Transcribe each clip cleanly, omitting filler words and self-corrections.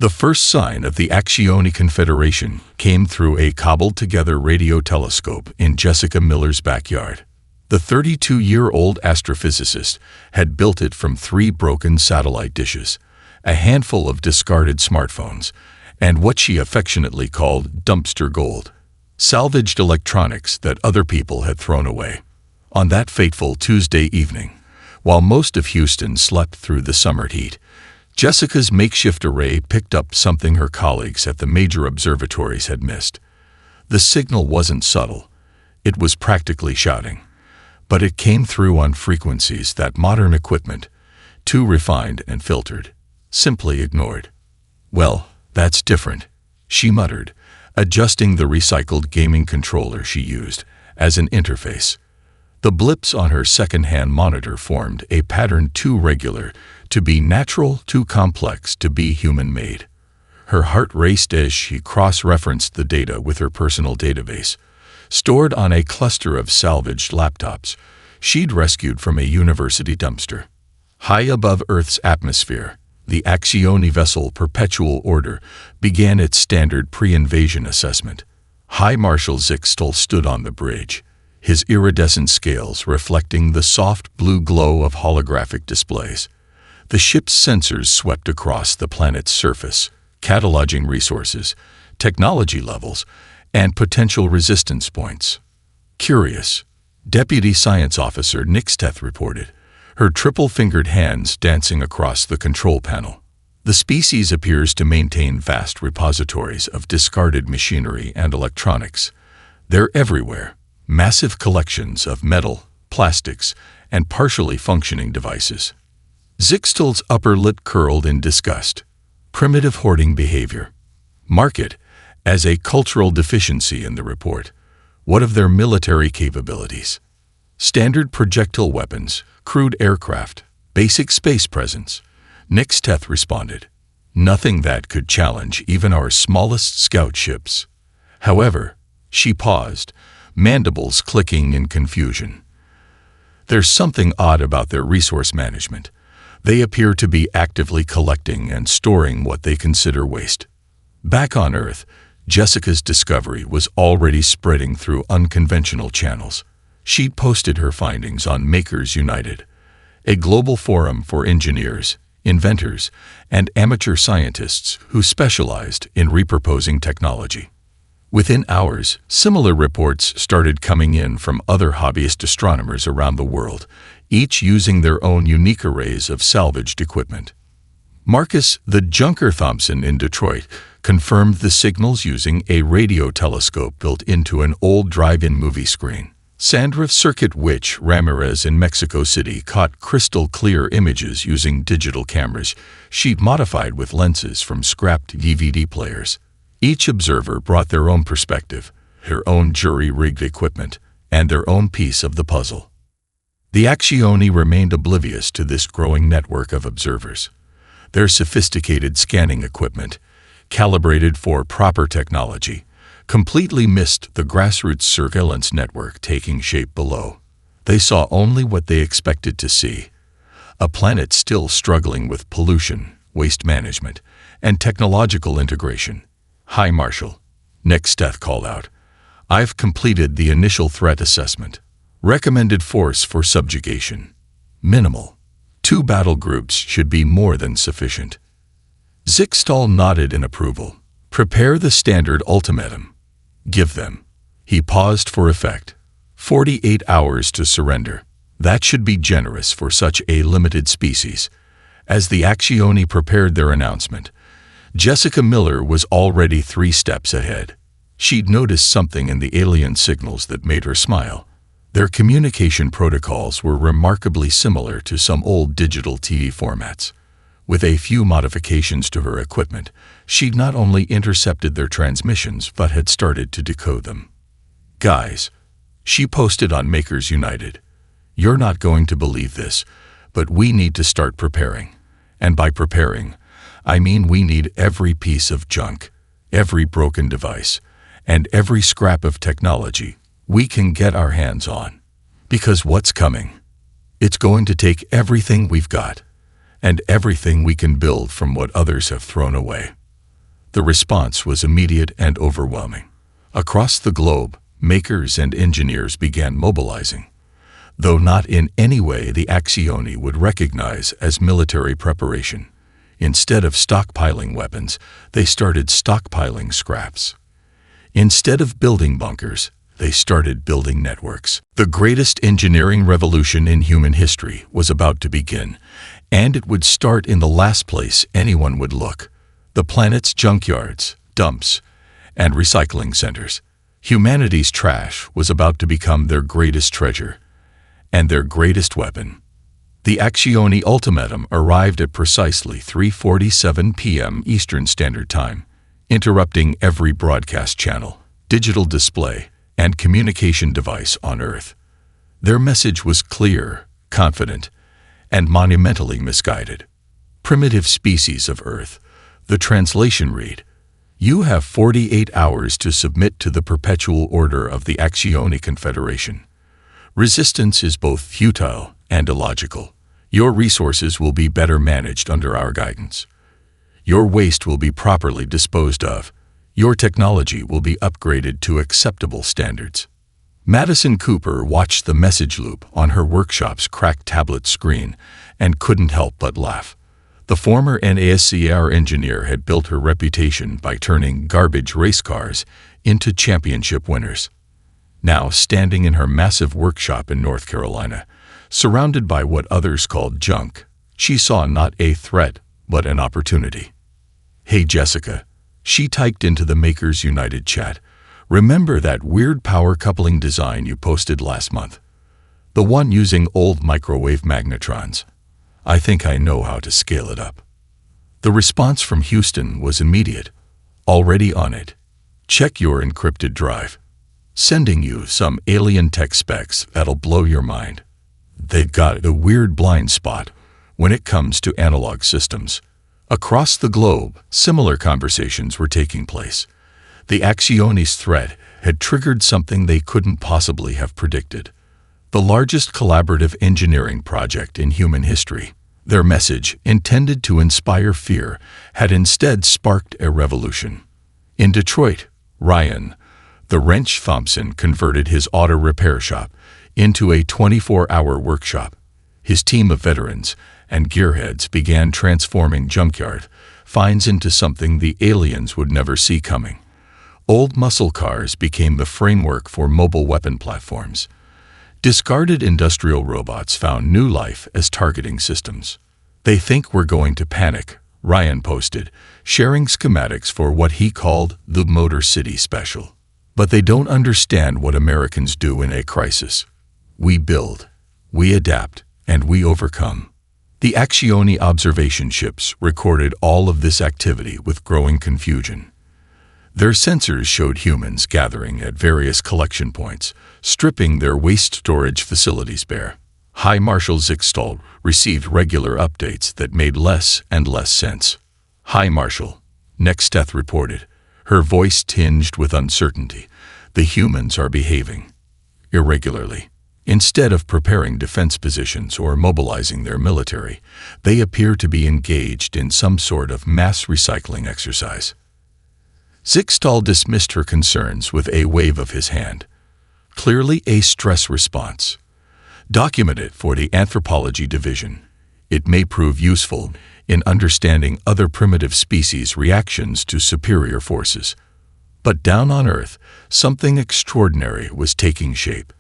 The first sign of the Accioni Confederation came through a cobbled-together radio telescope in Jessica Miller's backyard. The 32-year-old astrophysicist had built it from 3 broken satellite dishes, a handful of discarded smartphones, and what she affectionately called dumpster gold, salvaged electronics that other people had thrown away. On that fateful Tuesday evening, while most of Houston slept through the summer heat, Jessica's makeshift array picked up something her colleagues at the major observatories had missed. The signal wasn't subtle. It was practically shouting. But it came through on frequencies that modern equipment, too refined and filtered, simply ignored. "Well, that's different," she muttered, adjusting the recycled gaming controller she used as an interface. The blips on her second-hand monitor formed a pattern too regular to be natural, too complex to be human-made. Her heart raced as she cross-referenced the data with her personal database, stored on a cluster of salvaged laptops she'd rescued from a university dumpster. High above Earth's atmosphere, the Accioni vessel Perpetual Order began its standard pre-invasion assessment. High Marshal Zixtel stood on the bridge, his iridescent scales reflecting the soft blue glow of holographic displays. The ship's sensors swept across the planet's surface, cataloging resources, technology levels, and potential resistance points. "Curious," Deputy Science Officer Nixteth reported, her triple-fingered hands dancing across the control panel. "The species appears to maintain vast repositories of discarded machinery and electronics. They're everywhere. Massive collections of metal, plastics, and partially functioning devices." Zixtel's upper lip curled in disgust. Primitive hoarding behavior. Mark it as a cultural deficiency in the report. What of their military capabilities? Standard projectile weapons, crude aircraft, basic space presence. Nixteth responded. Nothing that could challenge even our smallest scout ships. However, she paused, mandibles clicking in confusion. There's something odd about their resource management. They appear to be actively collecting and storing what they consider waste. Back on Earth, Jessica's discovery was already spreading through unconventional channels. She'd posted her findings on Makers United, a global forum for engineers, inventors, and amateur scientists who specialized in repurposing technology. Within hours, similar reports started coming in from other hobbyist astronomers around the world, each using their own unique arrays of salvaged equipment. Marcus the Junker Thompson in Detroit confirmed the signals using a radio telescope built into an old drive-in movie screen. Sandra Circuit Witch Ramirez in Mexico City caught crystal-clear images using digital cameras she'd modified with lenses from scrapped DVD players. Each observer brought their own perspective, their own jury-rigged equipment, and their own piece of the puzzle. The Accioni remained oblivious to this growing network of observers. Their sophisticated scanning equipment, calibrated for proper technology, completely missed the grassroots surveillance network taking shape below. They saw only what they expected to see: a planet still struggling with pollution, waste management, and technological integration. "Hi, Marshal," Nixteth called out. "I've completed the initial threat assessment. Recommended force for subjugation: minimal. 2 battle groups should be more than sufficient." Zixtel nodded in approval. "Prepare the standard ultimatum. Give them." He paused for effect. 48 hours to surrender. That should be generous for such a limited species. As the Accioni prepared their announcement, Jessica Miller was already 3 steps ahead. She'd noticed something in the alien signals that made her smile. Their communication protocols were remarkably similar to some old digital TV formats. With a few modifications to her equipment, she'd not only intercepted their transmissions but had started to decode them. "Guys," she posted on Makers United, "you're not going to believe this, but we need to start preparing. And by preparing, I mean we need every piece of junk, every broken device, and every scrap of technology we can get our hands on. Because what's coming? It's going to take everything we've got, and everything we can build from what others have thrown away." The response was immediate and overwhelming. Across the globe, makers and engineers began mobilizing, though not in any way the Accioni would recognize as military preparation. Instead of stockpiling weapons, they started stockpiling scraps. Instead of building bunkers, they started building networks. The greatest engineering revolution in human history was about to begin, and it would start in the last place anyone would look: the planet's junkyards, dumps, and recycling centers. Humanity's trash was about to become their greatest treasure and their greatest weapon. The Accioni ultimatum arrived at precisely 3:47 p.m. Eastern Standard Time, interrupting every broadcast channel, digital display, and communication device on Earth. Their message was clear, confident, and monumentally misguided. Primitive species of Earth. The translation read, "You have 48 hours to submit to the perpetual order of the Accioni Confederation. Resistance is both futile and illogical. Your resources will be better managed under our guidance. Your waste will be properly disposed of. Your technology will be upgraded to acceptable standards." Madison Cooper watched the message loop on her workshop's cracked tablet screen and couldn't help but laugh. The former NASCAR engineer had built her reputation by turning garbage race cars into championship winners. Now, standing in her massive workshop in North Carolina, surrounded by what others called junk, she saw not a threat, but an opportunity. "Hey Jessica," she typed into the Makers United chat, "remember that weird power coupling design you posted last month? The one using old microwave magnetrons? I think I know how to scale it up." The response from Houston was immediate. "Already on it. Check your encrypted drive. Sending you some alien tech specs that'll blow your mind. They've got a weird blind spot when it comes to analog systems." Across the globe, similar conversations were taking place. The Accioni's threat had triggered something they couldn't possibly have predicted: the largest collaborative engineering project in human history. Their message, intended to inspire fear, had instead sparked a revolution. In Detroit, Ryan, the wrench Thompson, converted his auto repair shop into a 24-hour workshop. His team of veterans and gearheads began transforming junkyard finds into something the aliens would never see coming. Old muscle cars became the framework for mobile weapon platforms. Discarded industrial robots found new life as targeting systems. "They think we're going to panic," Ryan posted, sharing schematics for what he called the Motor City Special. "But they don't understand what Americans do in a crisis. We build, we adapt, and we overcome." The Accioni observation ships recorded all of this activity with growing confusion. Their sensors showed humans gathering at various collection points, stripping their waste storage facilities bare. High Marshal Zixtal received regular updates that made less and less sense. "High Marshal," Nexteth reported, her voice tinged with uncertainty, "the humans are behaving irregularly. Instead of preparing defense positions or mobilizing their military, they appear to be engaged in some sort of mass recycling exercise." Zixtal dismissed her concerns with a wave of his hand. "Clearly a stress response. Document it for the Anthropology Division. It may prove useful in understanding other primitive species' reactions to superior forces." But down on Earth, something extraordinary was taking shape.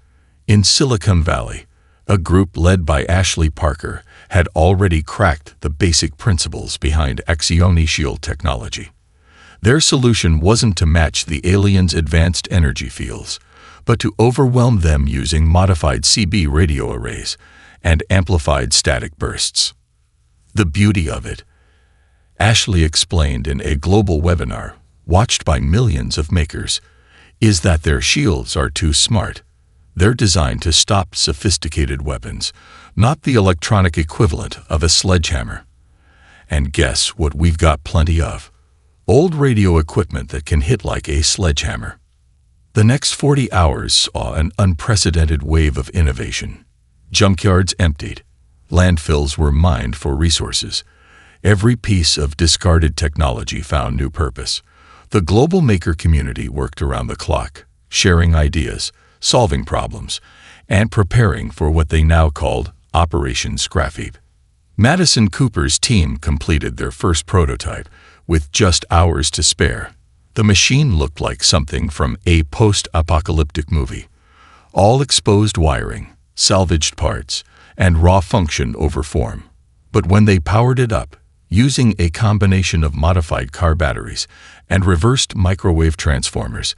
In Silicon Valley, a group led by Ashley Parker had already cracked the basic principles behind Accioni shield technology. Their solution wasn't to match the aliens' advanced energy fields, but to overwhelm them using modified CB radio arrays and amplified static bursts. "The beauty of it," Ashley explained in a global webinar watched by millions of makers, "is that their shields are too smart. They're designed to stop sophisticated weapons, not the electronic equivalent of a sledgehammer. And guess what we've got plenty of? Old radio equipment that can hit like a sledgehammer." The next 40 hours saw an unprecedented wave of innovation. Junkyards emptied. Landfills were mined for resources. Every piece of discarded technology found new purpose. The global maker community worked around the clock, sharing ideas, solving problems, and preparing for what they now called Operation Scrapheap. Madison Cooper's team completed their first prototype with just hours to spare. The machine looked like something from a post-apocalyptic movie. All exposed wiring, salvaged parts, and raw function over form. But when they powered it up, using a combination of modified car batteries and reversed microwave transformers,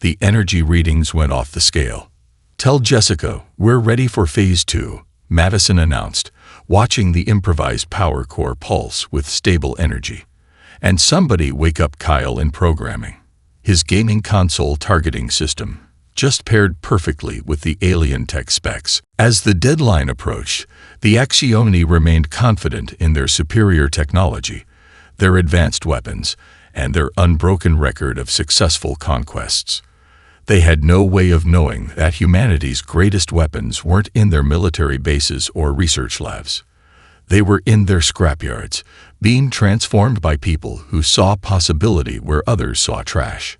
the energy readings went off the scale. "Tell Jessica, we're ready for Phase 2, Madison announced, watching the improvised power core pulse with stable energy. And somebody wake up Kyle in programming. His gaming console targeting system just paired perfectly with the alien tech specs. As the deadline approached, the Accioni remained confident in their superior technology, their advanced weapons, and their unbroken record of successful conquests. They had no way of knowing that humanity's greatest weapons weren't in their military bases or research labs. They were in their scrapyards, being transformed by people who saw possibility where others saw trash.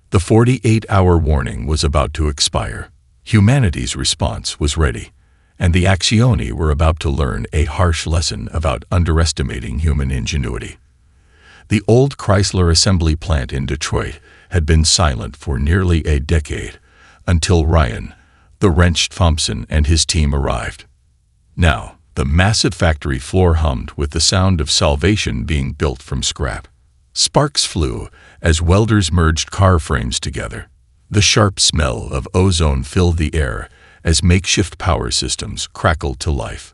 The 48-hour warning was about to expire. Humanity's response was ready, and the Accioni were about to learn a harsh lesson about underestimating human ingenuity. The old Chrysler assembly plant in Detroit had been silent for nearly a decade, until Ryan, the wrenched Thompson, and his team arrived. Now, the massive factory floor hummed with the sound of salvation being built from scrap. Sparks flew as welders merged car frames together. The sharp smell of ozone filled the air as makeshift power systems crackled to life.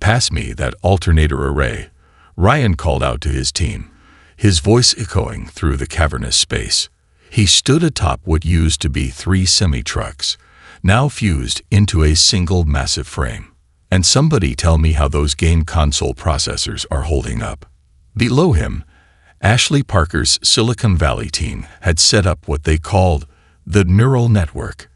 "Pass me that alternator array," Ryan called out to his team, his voice echoing through the cavernous space. He stood atop what used to be 3 semi-trucks, now fused into a single massive frame. "And somebody tell me how those game console processors are holding up." Below him, Ashley Parker's Silicon Valley team had set up what they called the neural network,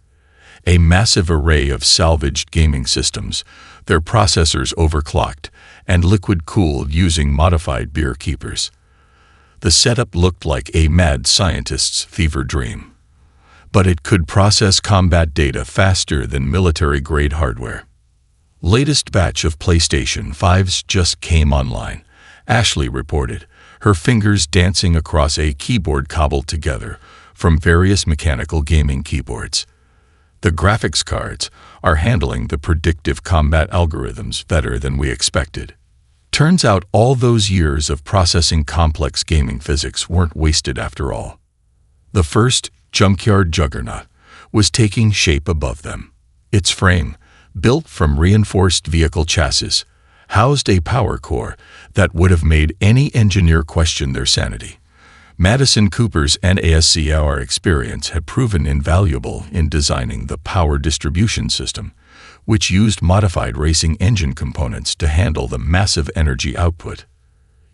a massive array of salvaged gaming systems, their processors overclocked and liquid-cooled using modified beer keepers. The setup looked like a mad scientist's fever dream. But it could process combat data faster than military-grade hardware. "Latest batch of PlayStation 5s just came online," Ashley reported, her fingers dancing across a keyboard cobbled together from various mechanical gaming keyboards. "The graphics cards are handling the predictive combat algorithms better than we expected." Turns out all those years of processing complex gaming physics weren't wasted after all. The first junkyard juggernaut was taking shape above them. Its frame, built from reinforced vehicle chassis, housed a power core that would have made any engineer question their sanity. Madison Cooper's NASCAR experience had proven invaluable in designing the power distribution system, which used modified racing engine components to handle the massive energy output.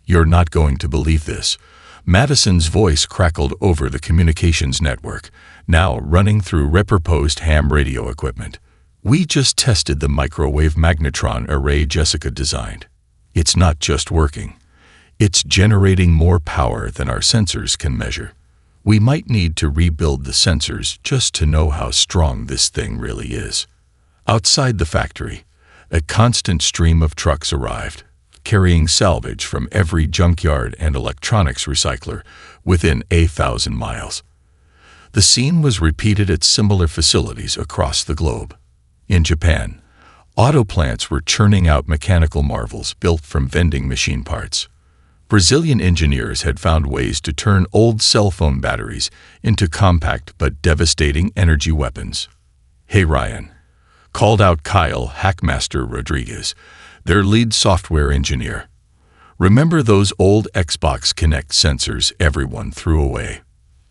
"You're not going to believe this." Madison's voice crackled over the communications network, now running through repurposed ham radio equipment. "We just tested the microwave magnetron array Jessica designed. It's not just working. It's generating more power than our sensors can measure. We might need to rebuild the sensors just to know how strong this thing really is." Outside the factory, a constant stream of trucks arrived, carrying salvage from every junkyard and electronics recycler within 1,000 miles. The scene was repeated at similar facilities across the globe. In Japan, auto plants were churning out mechanical marvels built from vending machine parts. Brazilian engineers had found ways to turn old cell phone batteries into compact but devastating energy weapons. "Hey Ryan," called out Kyle Hackmaster Rodriguez, their lead software engineer. "Remember those old Xbox Kinect sensors everyone threw away?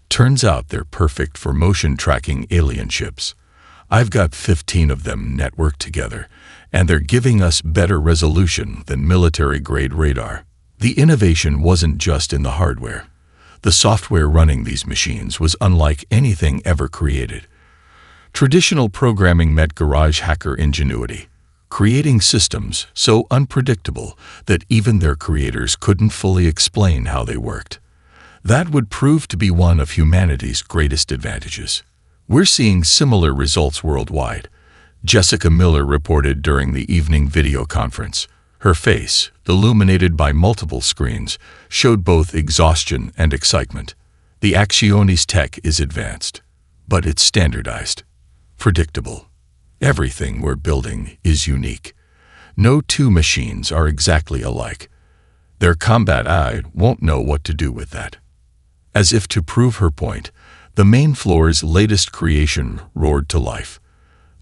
Turns out they're perfect for motion tracking alien ships. I've got 15 of them networked together, and they're giving us better resolution than military-grade radar." The innovation wasn't just in the hardware. The software running these machines was unlike anything ever created. Traditional programming met garage hacker ingenuity. creating systems so unpredictable that even their creators couldn't fully explain how they worked. That would prove to be one of humanity's greatest advantages. We're seeing similar results worldwide, Jessica Miller reported during the evening video conference. Her face, illuminated by multiple screens, showed both exhaustion and excitement. The Accione's tech is advanced, but it's standardized, predictable. Everything we're building is unique. No two machines are exactly alike. Their combat AI won't know what to do with that. As if to prove her point, the main floor's latest creation roared to life.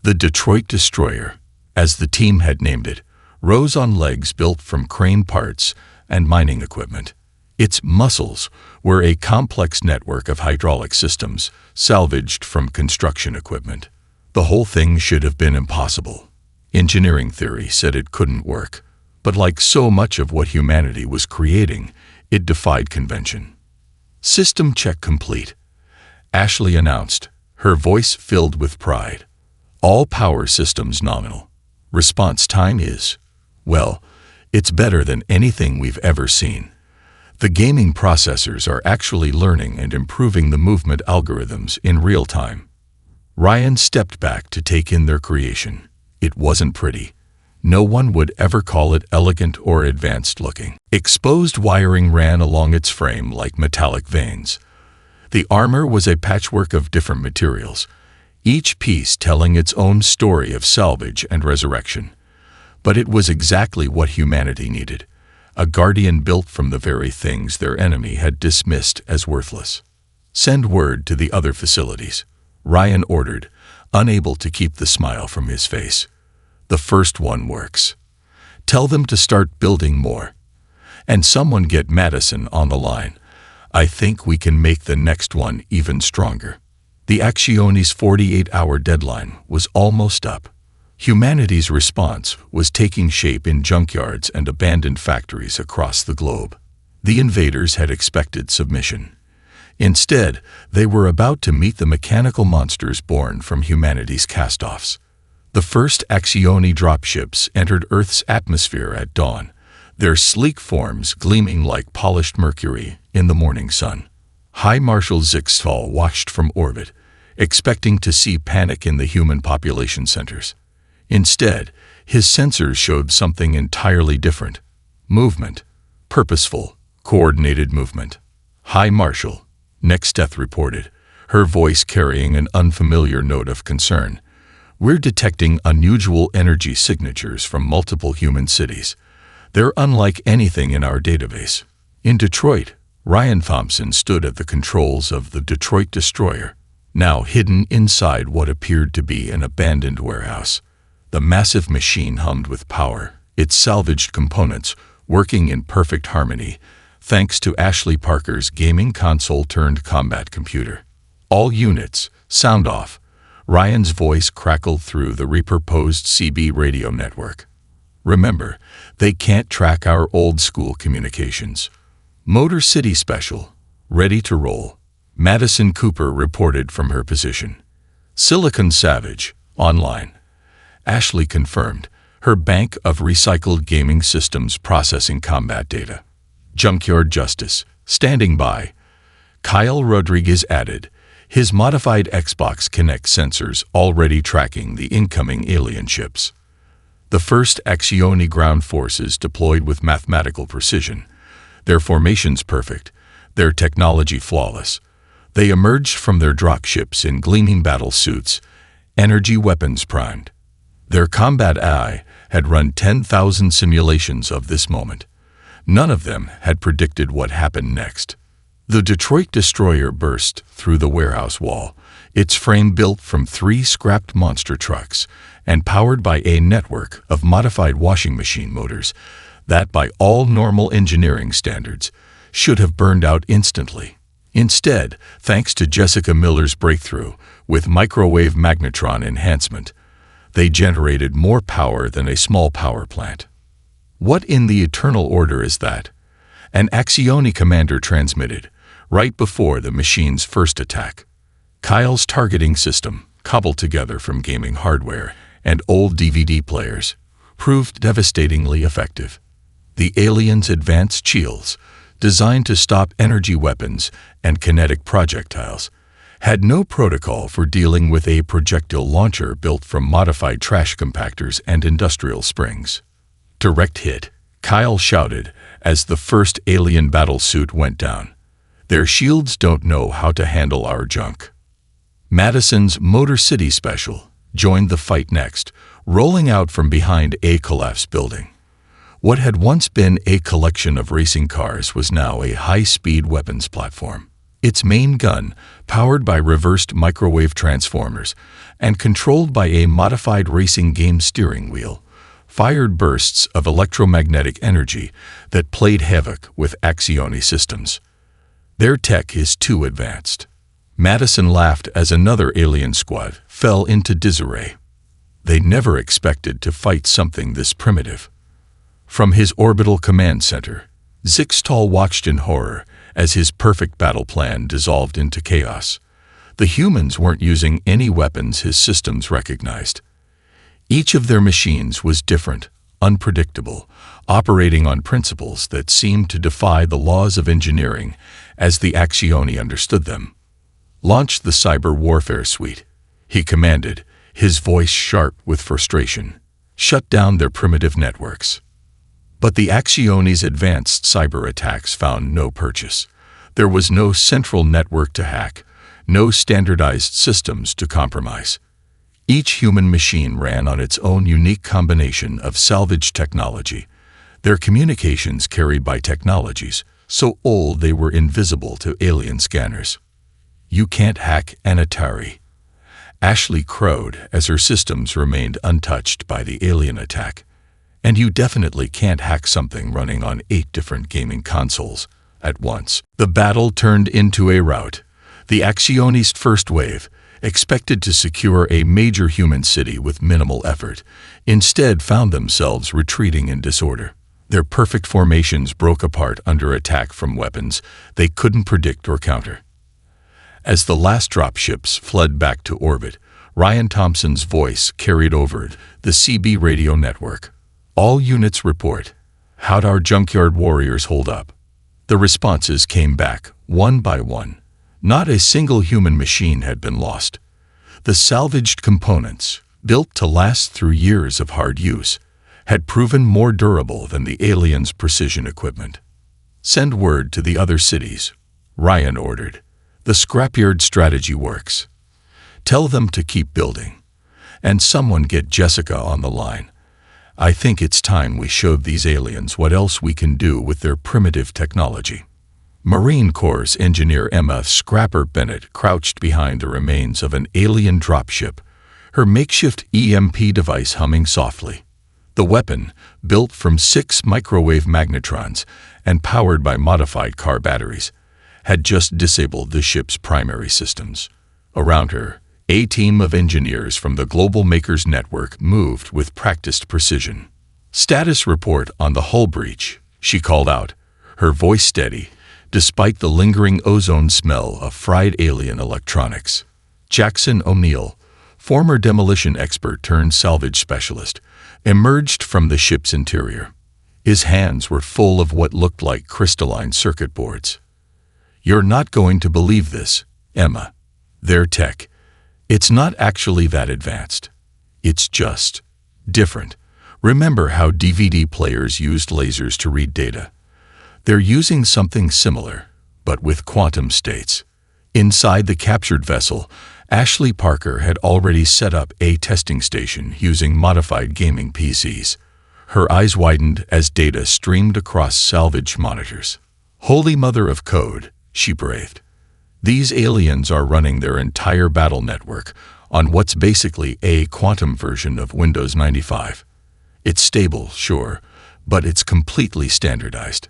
The Detroit Destroyer, as the team had named it, rose on legs built from crane parts and mining equipment. Its muscles were a complex network of hydraulic systems salvaged from construction equipment. The whole thing should have been impossible. Engineering theory said it couldn't work, but like so much of what humanity was creating, it defied convention. System check complete, Ashley announced, her voice filled with pride. All power systems nominal. Response time is, well, it's better than anything we've ever seen. The gaming processors are actually learning and improving the movement algorithms in real time. Ryan stepped back to take in their creation. It wasn't pretty. No one would ever call it elegant or advanced looking. Exposed wiring ran along its frame like metallic veins. The armor was a patchwork of different materials, each piece telling its own story of salvage and resurrection. But it was exactly what humanity needed, a guardian built from the very things their enemy had dismissed as worthless. Send word to the other facilities, Ryan ordered, unable to keep the smile from his face. The first one works. Tell them to start building more. And someone get Madison on the line. I think we can make the next one even stronger. The Accione's 48-hour deadline was almost up. Humanity's response was taking shape in junkyards and abandoned factories across the globe. The invaders had expected submission. Instead, they were about to meet the mechanical monsters born from humanity's cast-offs. The first Accione dropships entered Earth's atmosphere at dawn, their sleek forms gleaming like polished mercury in the morning sun. High Marshal Zixtal watched from orbit, expecting to see panic in the human population centers. Instead, his sensors showed something entirely different. Movement. Purposeful, coordinated movement. High Marshal, Nexteth reported, her voice carrying an unfamiliar note of concern. We're detecting unusual energy signatures from multiple human cities. They're unlike anything in our database. In Detroit, Ryan Thompson stood at the controls of the Detroit Destroyer, now hidden inside what appeared to be an abandoned warehouse. The massive machine hummed with power, its salvaged components working in perfect harmony, thanks to Ashley Parker's gaming console-turned-combat computer. All units, sound off. Ryan's voice crackled through the repurposed CB radio network. Remember, they can't track our old-school communications. Motor City Special, ready to roll. Madison Cooper reported from her position. Silicon Savage, online. Ashley confirmed, her bank of recycled gaming systems processing combat data. Junkyard Justice, standing by. Kyle Rodriguez added, his modified Xbox Kinect sensors already tracking the incoming alien ships. The first Accione ground forces deployed with mathematical precision, their formations perfect, their technology flawless. They emerged from their dropships in gleaming battle suits, energy weapons primed. Their combat AI had run 10,000 simulations of this moment. None of them had predicted what happened next. The Detroit Destroyer burst through the warehouse wall, its frame built from 3 scrapped monster trucks and powered by a network of modified washing machine motors that, by all normal engineering standards, should have burned out instantly. Instead, thanks to Jessica Miller's breakthrough with microwave magnetron enhancement, they generated more power than a small power plant. What in the eternal order is that? An Accione commander transmitted, right before the machine's first attack. Kyle's targeting system, cobbled together from gaming hardware and old DVD players, proved devastatingly effective. The aliens' advanced shields, designed to stop energy weapons and kinetic projectiles, had no protocol for dealing with a projectile launcher built from modified trash compactors and industrial springs. Direct hit, Kyle shouted as the first alien battlesuit went down. Their shields don't know how to handle our junk. Madison's Motor City Special joined the fight next, rolling out from behind a collapsed building. What had once been a collection of racing cars was now a high-speed weapons platform. Its main gun, powered by reversed microwave transformers and controlled by a modified racing game steering wheel, fired bursts of electromagnetic energy that played havoc with Axioni systems. Their tech is too advanced. Madison laughed as another alien squad fell into disarray. They never expected to fight something this primitive. From his orbital command center, Zixtal watched in horror as his perfect battle plan dissolved into chaos. The humans weren't using any weapons his systems recognized. Each of their machines was different, unpredictable, operating on principles that seemed to defy the laws of engineering as the Axioni understood them. "Launch the cyber warfare suite," he commanded, his voice sharp with frustration. "Shut down their primitive networks." But the Axioni's advanced cyber attacks found no purchase. There was no central network to hack, no standardized systems to compromise. Each human machine ran on its own unique combination of salvage technology, their communications carried by technologies so old they were invisible to alien scanners. "You can't hack an Atari," Ashley crowed as her systems remained untouched by the alien attack. "And you definitely can't hack something running on 8 different gaming consoles at once." The battle turned into a rout. The Axioni's first wave, expected to secure a major human city with minimal effort, instead found themselves retreating in disorder. Their perfect formations broke apart under attack from weapons they couldn't predict or counter. As the last dropships fled back to orbit, Ryan Thompson's voice carried over the CB radio network. "All units report. How'd our junkyard warriors hold up?" The responses came back, one by one. Not a single human machine had been lost. The salvaged components, built to last through years of hard use, had proven more durable than the aliens' precision equipment. "Send word to the other cities," Ryan ordered. "The scrapyard strategy works. Tell them to keep building. And someone get Jessica on the line. I think it's time we showed these aliens what else we can do with their primitive technology." Marine Corps engineer Emma Scrapper Bennett crouched behind the remains of an alien dropship, her makeshift EMP device humming softly. The weapon, built from 6 microwave magnetrons and powered by modified car batteries, had just disabled the ship's primary systems. Around her, a team of engineers from the Global Makers Network moved with practiced precision. "Status report on the hull breach," she called out, her voice steady, despite the lingering ozone smell of fried alien electronics. Jackson O'Neill, former demolition expert turned salvage specialist, emerged from the ship's interior. His hands were full of what looked like crystalline circuit boards. "You're not going to believe this, Emma. Their tech. It's not actually that advanced. It's just different. Remember how DVD players used lasers to read data? They're using something similar, but with quantum states." Inside the captured vessel, Ashley Parker had already set up a testing station using modified gaming PCs. Her eyes widened as data streamed across salvage monitors. "Holy mother of code," she breathed. "These aliens are running their entire battle network on what's basically a quantum version of Windows 95. It's stable, sure, but it's completely standardized.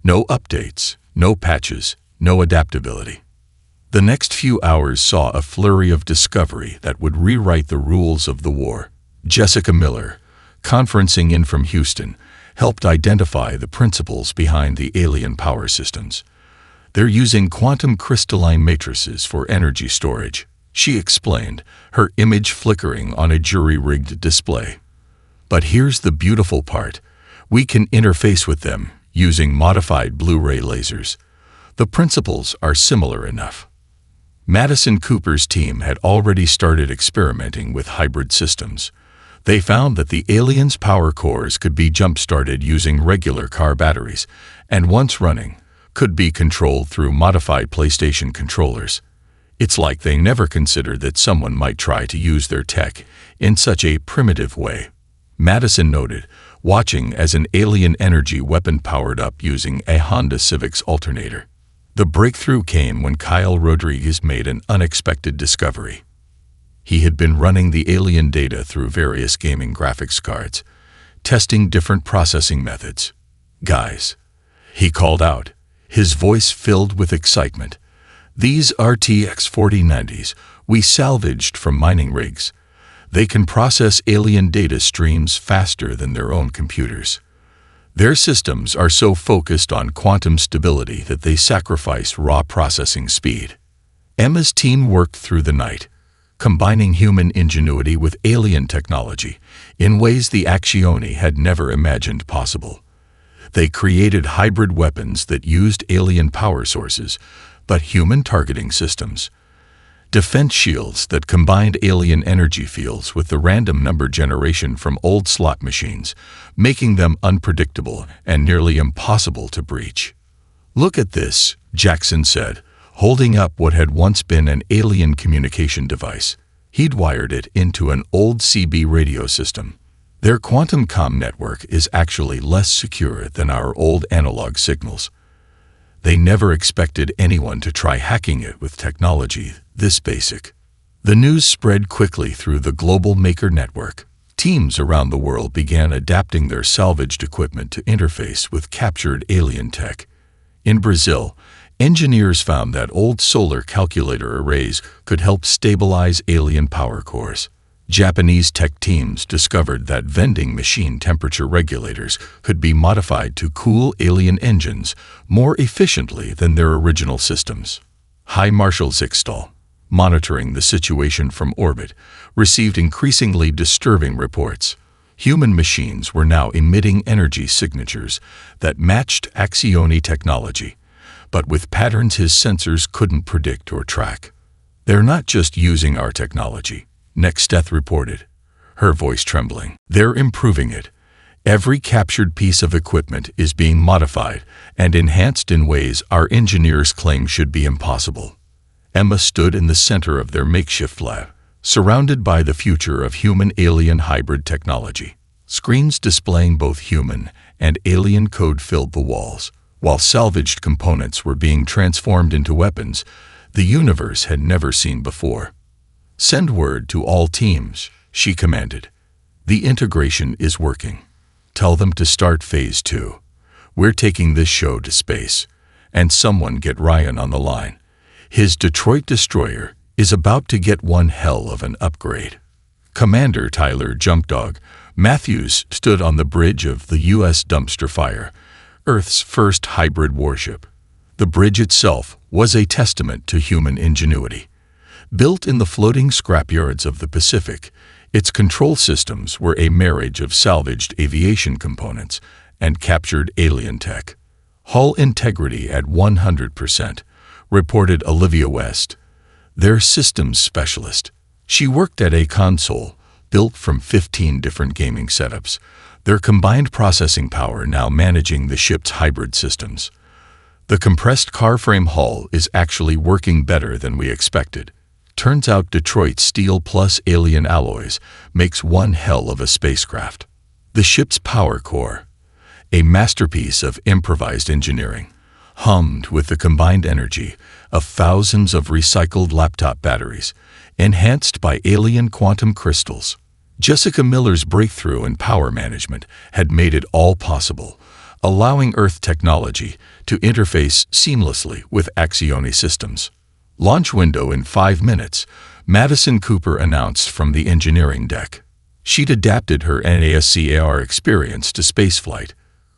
No updates, no patches, no adaptability." The next few hours saw a flurry of discovery that would rewrite the rules of the war. Jessica Miller, conferencing in from Houston, helped identify the principles behind the alien power systems. "They're using quantum crystalline matrices for energy storage," she explained, her image flickering on a jury-rigged display. But here's the beautiful part. We can interface with them using modified Blu-ray lasers. The principles are similar enough. Madison Cooper's team had already started experimenting with hybrid systems. They found that the aliens' power cores could be jump-started using regular car batteries, and once running, could be controlled through modified PlayStation controllers. It's like they never considered that someone might try to use their tech in such a primitive way. Madison noted, watching as an alien energy weapon powered up using a Honda Civic's alternator. The breakthrough came when Kyle Rodriguez made an unexpected discovery. He had been running the alien data through various gaming graphics cards, testing different processing methods. "Guys," he called out, his voice filled with excitement. "These RTX 4090s we salvaged from mining rigs. They can process alien data streams faster than their own computers. Their systems are so focused on quantum stability that they sacrifice raw processing speed." Emma's team worked through the night, combining human ingenuity with alien technology in ways the Accioni had never imagined possible. They created hybrid weapons that used alien power sources, but human targeting systems. Defense shields that combined alien energy fields with the random number generation from old slot machines, making them unpredictable and nearly impossible to breach. "Look at this," Jackson said, holding up what had once been an alien communication device. He'd wired it into an old CB radio system. Their quantum comm network is actually less secure than our old analog signals. They never expected anyone to try hacking it with technology this basic. The news spread quickly through the global maker network. Teams around the world began adapting their salvaged equipment to interface with captured alien tech. In Brazil, engineers found that old solar calculator arrays could help stabilize alien power cores. Japanese tech teams discovered that vending machine temperature regulators could be modified to cool alien engines more efficiently than their original systems. High Marshal Zixtal, monitoring the situation from orbit, received increasingly disturbing reports. Human machines were now emitting energy signatures that matched Accioni technology, but with patterns his sensors couldn't predict or track. "They're not just using our technology," Nexteth reported, her voice trembling. "They're improving it. Every captured piece of equipment is being modified and enhanced in ways our engineers claim should be impossible." Emma stood in the center of their makeshift lab, surrounded by the future of human-alien hybrid technology. Screens displaying both human and alien code filled the walls. While salvaged components were being transformed into weapons the universe had never seen before. "Send word to all teams," she commanded. "The integration is working. Tell them to start phase 2. We're taking this show to space. And someone get Ryan on the line. His Detroit destroyer is about to get one hell of an upgrade." Commander Tyler "Jumpdog" Matthews stood on the bridge of the U.S. Dumpster Fire, Earth's first hybrid warship. The bridge itself was a testament to human ingenuity. Built in the floating scrapyards of the Pacific, its control systems were a marriage of salvaged aviation components and captured alien tech. "Hull integrity at 100%, reported Olivia West, their systems specialist. She worked at a console built from 15 different gaming setups, their combined processing power now managing the ship's hybrid systems. "The compressed car frame hull is actually working better than we expected. Turns out Detroit steel plus alien alloys makes one hell of a spacecraft." The ship's power core, a masterpiece of improvised engineering, hummed with the combined energy of thousands of recycled laptop batteries, enhanced by alien quantum crystals. Jessica Miller's breakthrough in power management had made it all possible, allowing Earth technology to interface seamlessly with Accioni systems. "Launch window in 5 minutes," Madison Cooper announced from the engineering deck. She'd adapted her NASCAR experience to spaceflight,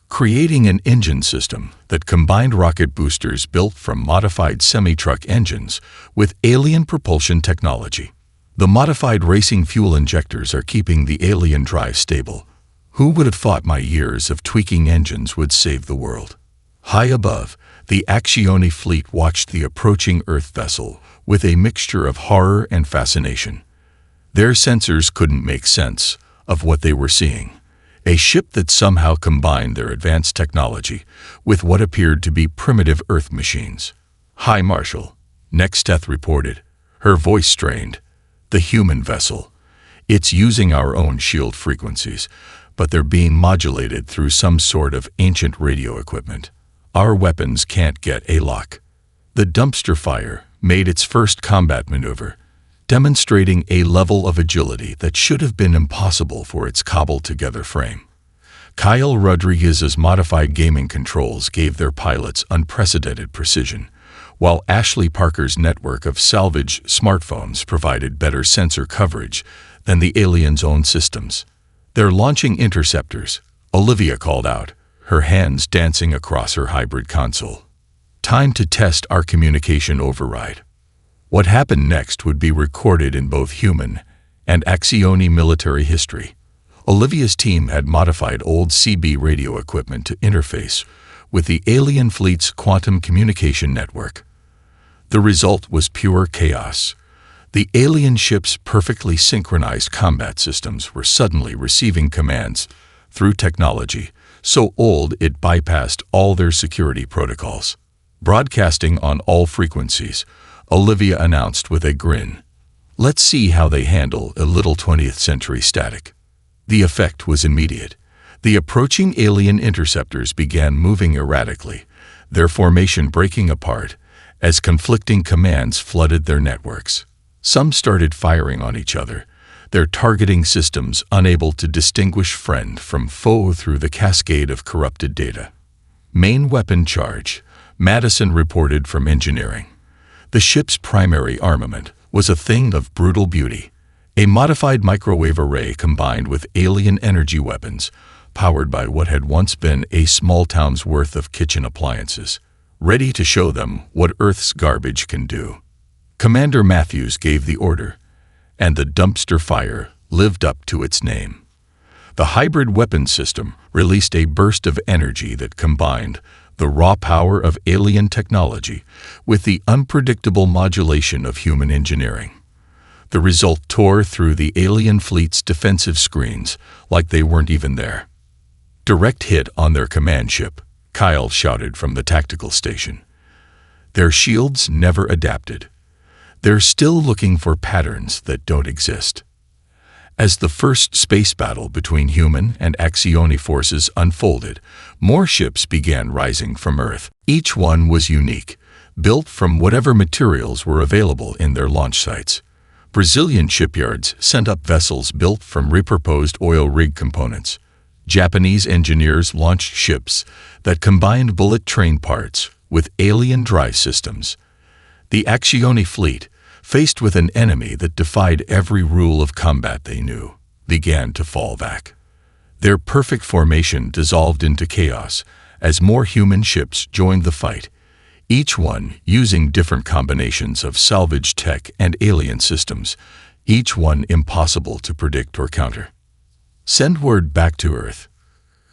creating an engine system that combined rocket boosters built from modified semi-truck engines with alien propulsion technology. The modified racing fuel injectors are keeping the alien drive stable, Who would have thought my years of tweaking engines would save the world? High above, the Accioni fleet watched the approaching Earth vessel with a mixture of horror and fascination. Their sensors couldn't make sense of what they were seeing. A ship that somehow combined their advanced technology with what appeared to be primitive Earth machines. "Hi, Marshal," Nexteth reported, her voice strained. "The human vessel. It's using our own shield frequencies, but they're being modulated through some sort of ancient radio equipment. Our weapons can't get a lock." The dumpster fire made its first combat maneuver, demonstrating a level of agility that should have been impossible for its cobbled-together frame. Kyle Rodriguez's modified gaming controls gave their pilots unprecedented precision, while Ashley Parker's network of salvage smartphones provided better sensor coverage than the aliens' own systems. "They're launching interceptors," Olivia called out, her hands dancing across her hybrid console. "Time to test our communication override." What happened next would be recorded in both human and Accioni military history. Olivia's team had modified old CB radio equipment to interface with the alien fleet's quantum communication network. The result was pure chaos. The alien ship's perfectly synchronized combat systems were suddenly receiving commands through technology so old it bypassed all their security protocols. Broadcasting on all frequencies, Olivia announced with a grin, "Let's see how they handle a little 20th century static." The effect was immediate. The approaching alien interceptors began moving erratically, their formation breaking apart as conflicting commands flooded their networks. Some started firing on each other, their targeting systems unable to distinguish friend from foe through the cascade of corrupted data. "Main weapon charge," Madison reported from engineering. The ship's primary armament was a thing of brutal beauty, a modified microwave array combined with alien energy weapons, powered by what had once been a small town's worth of kitchen appliances, ready to show them what Earth's garbage can do. Commander Matthews gave the order, and the dumpster fire lived up to its name. The hybrid weapon system released a burst of energy that combined the raw power of alien technology with the unpredictable modulation of human engineering. The result tore through the alien fleet's defensive screens like they weren't even there. "Direct hit on their command ship," Kyle shouted from the tactical station. "Their shields never adapted. They're still looking for patterns that don't exist." As the first space battle between human and Accioni forces unfolded, more ships began rising from Earth. Each one was unique, built from whatever materials were available in their launch sites. Brazilian shipyards sent up vessels built from repurposed oil rig components. Japanese engineers launched ships that combined bullet train parts with alien drive systems. The Accioni fleet, faced with an enemy that defied every rule of combat they knew, began to fall back. Their perfect formation dissolved into chaos as more human ships joined the fight, each one using different combinations of salvage tech and alien systems, each one impossible to predict or counter. "Send word back to Earth,"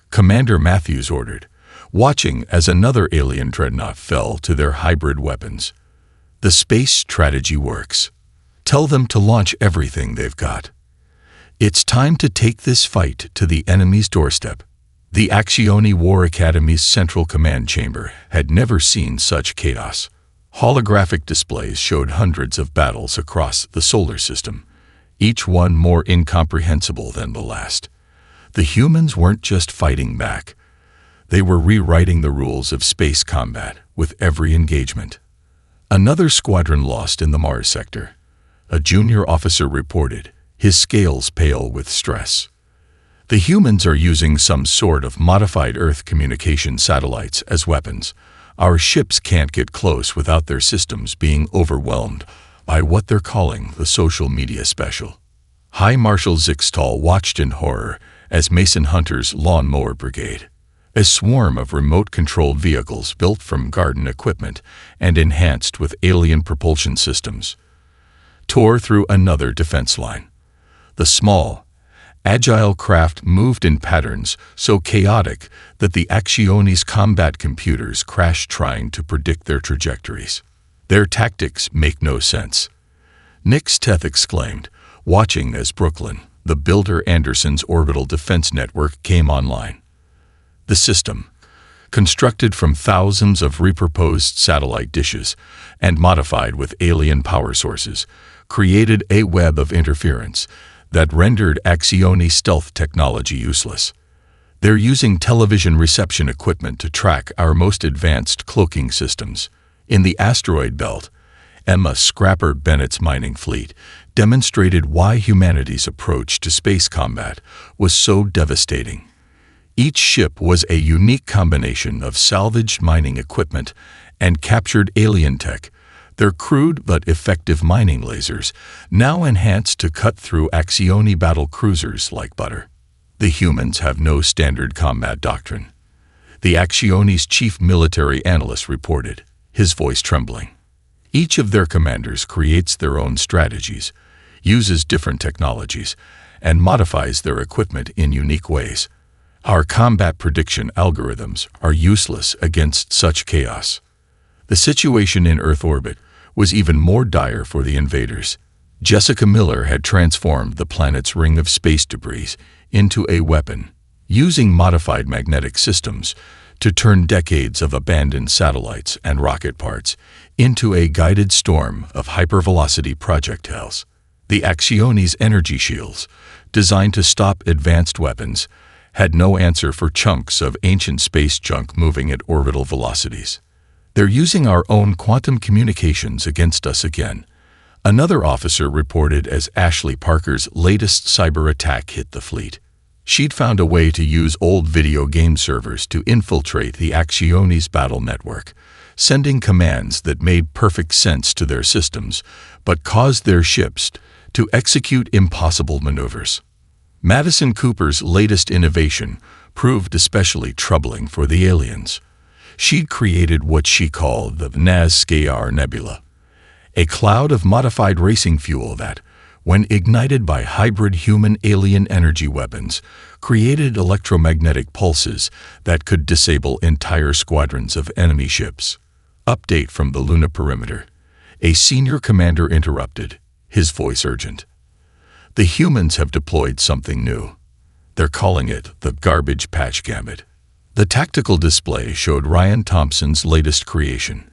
Commander Matthews ordered, watching as another alien dreadnought fell to their hybrid weapons. "The space strategy works. Tell them to launch everything they've got. It's time to take this fight to the enemy's doorstep." The Accioni War Academy's central command chamber had never seen such chaos. Holographic displays showed hundreds of battles across the solar system, each one more incomprehensible than the last. The humans weren't just fighting back. They were rewriting the rules of space combat with every engagement. Another squadron lost in the Mars sector, a junior officer reported, his scales pale with stress. "The humans are using some sort of modified Earth communication satellites as weapons. Our ships can't get close without their systems being overwhelmed by what they're calling the social media special." High Marshal Zixtal watched in horror as Mason Hunter's lawnmower brigade, a swarm of remote-controlled vehicles built from garden equipment and enhanced with alien propulsion systems, tore through another defense line. The small Agile craft moved in patterns so chaotic that the Accioni's combat computers crashed trying to predict their trajectories. Their tactics make no sense. Nix-Teth exclaimed, watching as Brooklyn, the builder Anderson's orbital defense network, came online. The system, constructed from thousands of repurposed satellite dishes and modified with alien power sources, created a web of interference that rendered Accioni stealth technology useless. They're using television reception equipment to track our most advanced cloaking systems. In the asteroid belt, Emma Scrapper Bennett's mining fleet demonstrated why humanity's approach to space combat was so devastating. Each ship was a unique combination of salvaged mining equipment and captured alien tech, their crude but effective mining lasers now enhanced to cut through Accioni battle cruisers like butter. The humans have no standard combat doctrine. The Accioni's chief military analyst reported, his voice trembling. Each of their commanders creates their own strategies, uses different technologies, and modifies their equipment in unique ways. Our combat prediction algorithms are useless against such chaos. The situation in Earth orbit was even more dire for the invaders. Jessica Miller had transformed the planet's ring of space debris into a weapon, using modified magnetic systems to turn decades of abandoned satellites and rocket parts into a guided storm of hypervelocity projectiles. The Accioni's energy shields, designed to stop advanced weapons, had no answer for chunks of ancient space junk moving at orbital velocities. They're using our own quantum communications against us again, another officer reported as Ashley Parker's latest cyber attack hit the fleet. She'd found a way to use old video game servers to infiltrate the Accioni's battle network, sending commands that made perfect sense to their systems, but caused their ships to execute impossible maneuvers. Madison Cooper's latest innovation proved especially troubling for the aliens. She'd created what she called the Nazcaar Nebula, a cloud of modified racing fuel that, when ignited by hybrid human-alien energy weapons, created electromagnetic pulses that could disable entire squadrons of enemy ships. Update from the Luna perimeter. A senior commander interrupted, his voice urgent. The humans have deployed something new. They're calling it the Garbage Patch Gambit. The tactical display showed Ryan Thompson's latest creation,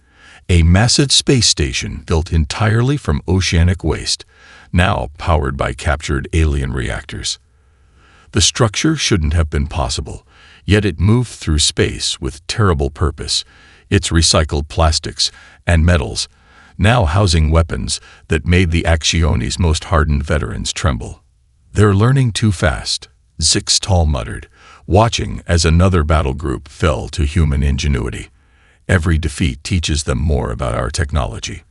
a massive space station built entirely from oceanic waste, now powered by captured alien reactors. The structure shouldn't have been possible, yet it moved through space with terrible purpose, its recycled plastics and metals now housing weapons that made the Accioni's most hardened veterans tremble. "They're learning too fast," Zixtal muttered, watching as another battle group fell to human ingenuity. "Every defeat teaches them more about our technology,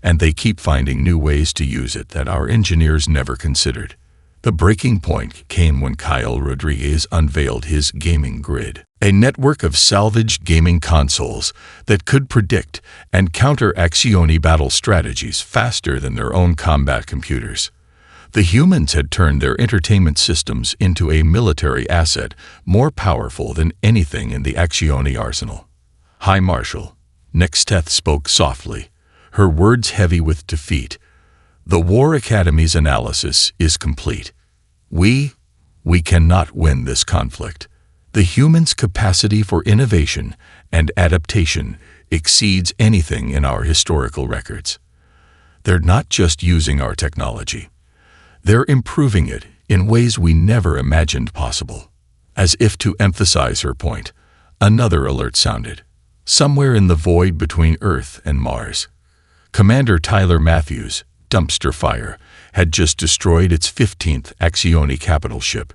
and they keep finding new ways to use it that our engineers never considered." The breaking point came when Kyle Rodriguez unveiled his gaming grid, a network of salvaged gaming consoles that could predict and counter Accioni battle strategies faster than their own combat computers. The humans had turned their entertainment systems into a military asset more powerful than anything in the Accioni arsenal. "High Marshal," Nix-Teth spoke softly, her words heavy with defeat. "The War Academy's analysis is complete. We cannot win this conflict. The humans' capacity for innovation and adaptation exceeds anything in our historical records. They're not just using our technology. They're improving it in ways we never imagined possible." As if to emphasize her point, another alert sounded, somewhere in the void between Earth and Mars. Commander Tyler Matthews, Dumpster Fire, had just destroyed its 15th Accioni capital ship,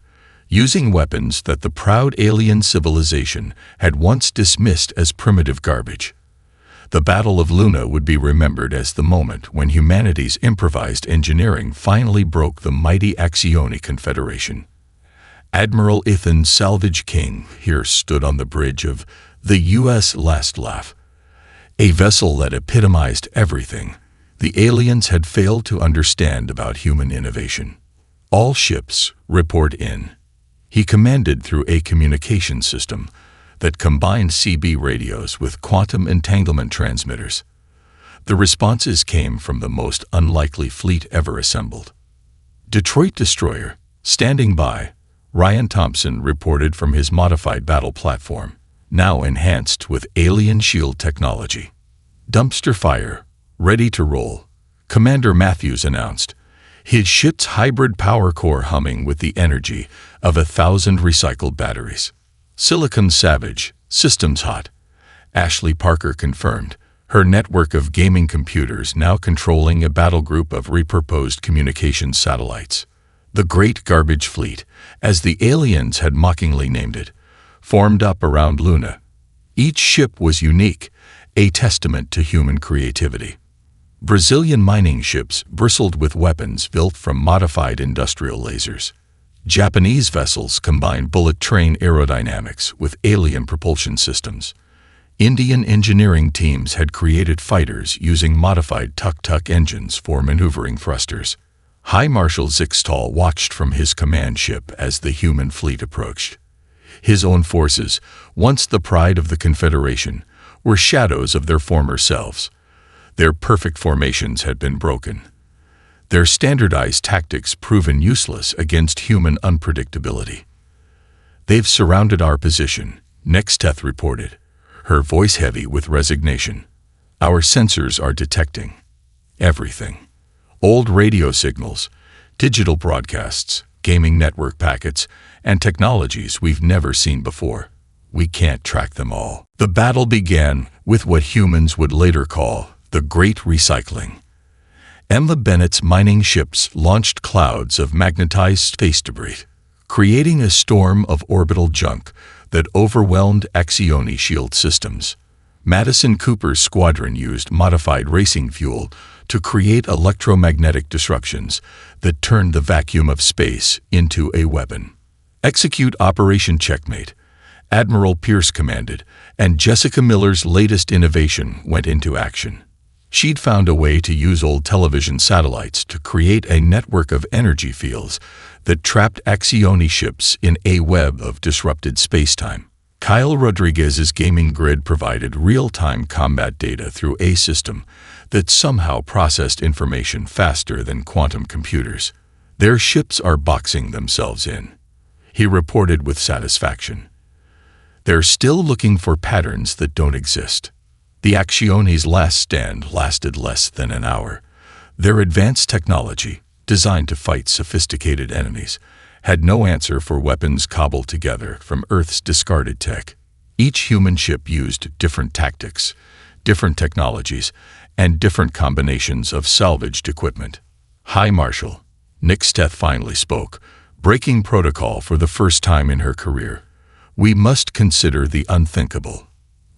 using weapons that the proud alien civilization had once dismissed as primitive garbage. The Battle of Luna would be remembered as the moment when humanity's improvised engineering finally broke the mighty Accioni Confederation. Admiral Ethan Salvage King here stood on the bridge of the U.S. Last Laugh, a vessel that epitomized everything the aliens had failed to understand about human innovation. All ships report in. He commanded through a communication system that combined CB radios with quantum entanglement transmitters. The responses came from the most unlikely fleet ever assembled. Detroit destroyer, standing by, Ryan Thompson reported from his modified battle platform, now enhanced with alien shield technology. Dumpster fire, ready to roll, Commander Matthews announced, his ship's hybrid power core humming with the energy of 1,000 recycled batteries. Silicon Savage, systems hot. Ashley Parker confirmed, her network of gaming computers now controlling a battle group of repurposed communications satellites. The Great Garbage Fleet, as the aliens had mockingly named it, formed up around Luna. Each ship was unique, a testament to human creativity. Brazilian mining ships bristled with weapons built from modified industrial lasers. Japanese vessels combined bullet train aerodynamics with alien propulsion systems. Indian engineering teams had created fighters using modified tuk-tuk engines for maneuvering thrusters. High Marshal Zixtal watched from his command ship as the human fleet approached. His own forces, once the pride of the Confederation, were shadows of their former selves. Their perfect formations had been broken. Their standardized tactics proven useless against human unpredictability. They've surrounded our position, Nexteth reported, her voice heavy with resignation. Our sensors are detecting everything. Old radio signals, digital broadcasts, gaming network packets, and technologies we've never seen before. We can't track them all. The battle began with what humans would later call the Great Recycling. Emma Bennett's mining ships launched clouds of magnetized space debris, creating a storm of orbital junk that overwhelmed Axioni shield systems. Madison Cooper's squadron used modified racing fuel to create electromagnetic disruptions that turned the vacuum of space into a weapon. Execute Operation Checkmate, Admiral Pierce commanded, and Jessica Miller's latest innovation went into action. She'd found a way to use old television satellites to create a network of energy fields that trapped Axioni ships in a web of disrupted spacetime. Kyle Rodriguez's gaming grid provided real-time combat data through a system that somehow processed information faster than quantum computers. Their ships are boxing themselves in, he reported with satisfaction. They're still looking for patterns that don't exist. The Axioni's last stand lasted less than an hour. Their advanced technology, designed to fight sophisticated enemies, had no answer for weapons cobbled together from Earth's discarded tech. Each human ship used different tactics, different technologies, and different combinations of salvaged equipment. High Marshal Nixteth finally spoke, breaking protocol for the first time in her career. We must consider the unthinkable.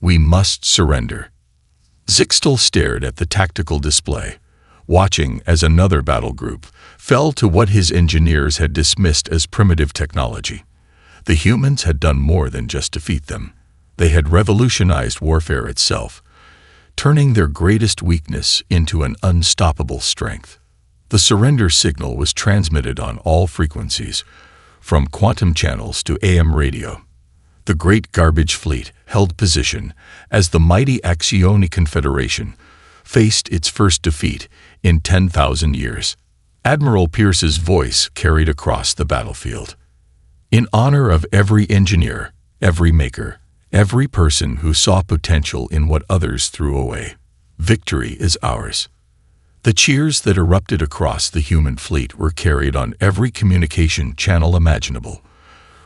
We must surrender. Zixtal stared at the tactical display, watching as another battle group fell to what his engineers had dismissed as primitive technology. The humans had done more than just defeat them. They had revolutionized warfare itself, turning their greatest weakness into an unstoppable strength. The surrender signal was transmitted on all frequencies, from quantum channels to AM radio. The Great Garbage Fleet held position as the mighty Axioni Confederation faced its first defeat in 10,000 years. Admiral Pierce's voice carried across the battlefield. In honor of every engineer, every maker, every person who saw potential in what others threw away, victory is ours. The cheers that erupted across the human fleet were carried on every communication channel imaginable,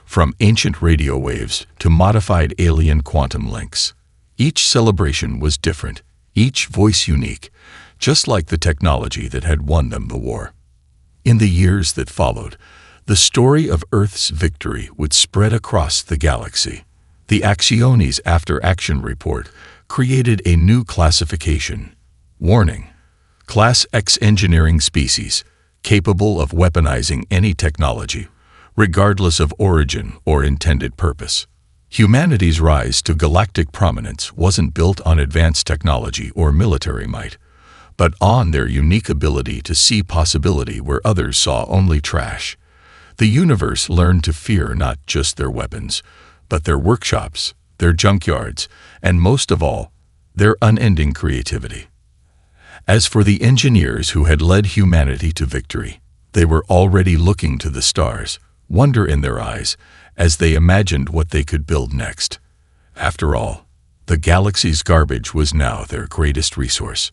from ancient radio waves to modified alien quantum links. Each celebration was different, each voice unique, just like the technology that had won them the war. In the years that followed, the story of Earth's victory would spread across the galaxy. The Axioni's after-action report created a new classification. Warning: Class X engineering species, capable of weaponizing any technology, regardless of origin or intended purpose. Humanity's rise to galactic prominence wasn't built on advanced technology or military might, but on their unique ability to see possibility where others saw only trash. The universe learned to fear not just their weapons, but their workshops, their junkyards, and most of all, their unending creativity. As for the engineers who had led humanity to victory, they were already looking to the stars, wonder in their eyes, as they imagined what they could build next. After all, the galaxy's garbage was now their greatest resource.